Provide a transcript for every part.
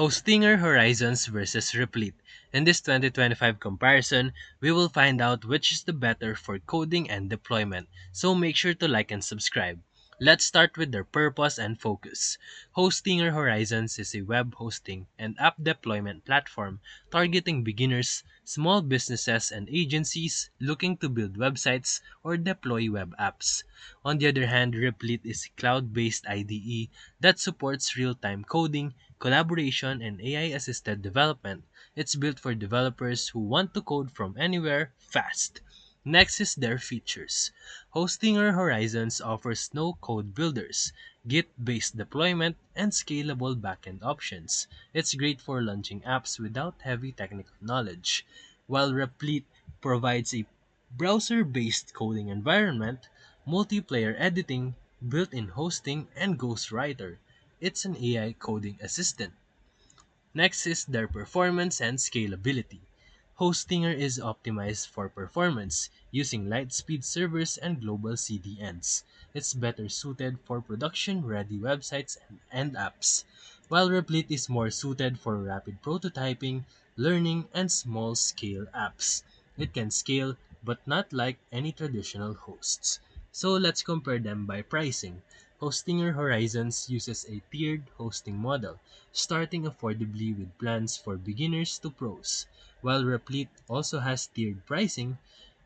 Hostinger Horizons versus Replete. In this 2025 comparison, we will find out which is the better for coding and deployment, so make sure to like and subscribe. Let's start with their purpose and focus. Hostinger Horizons is a web hosting and app deployment platform targeting beginners, small businesses, and agencies looking to build websites or deploy web apps. On the other hand, Replete is a cloud-based IDE that supports real-time coding, collaboration, and AI-assisted development. It's built for developers who want to code from anywhere fast. Next is their features. Hostinger Horizons offers no-code builders, Git-based deployment, and scalable backend options. It's great for launching apps without heavy technical knowledge, while Replete provides a browser-based coding environment, multiplayer editing, built-in hosting, and Ghostwriter. It's an AI coding assistant. Next is their performance and scalability. Hostinger is optimized for performance using Lightspeed servers and global CDNs. It's better suited for production-ready websites and apps, while Replete is more suited for rapid prototyping, learning, and small-scale apps. It can scale, but not like any traditional hosts. So let's compare them by pricing. Hostinger Horizons uses a tiered hosting model, starting affordably with plans for beginners to pros, while Replete also has tiered pricing,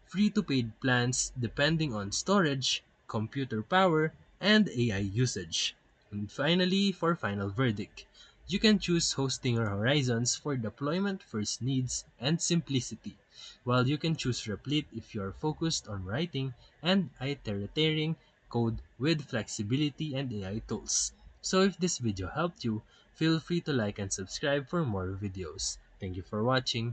free to paid plans depending on storage, computer power, and AI usage. And finally, for final verdict, you can choose Hostinger Horizons for deployment first needs and simplicity, while you can choose Replete if you are focused on writing and iterating code with flexibility and AI tools. So if this video helped you, feel free to like and subscribe for more videos. Thank you for watching.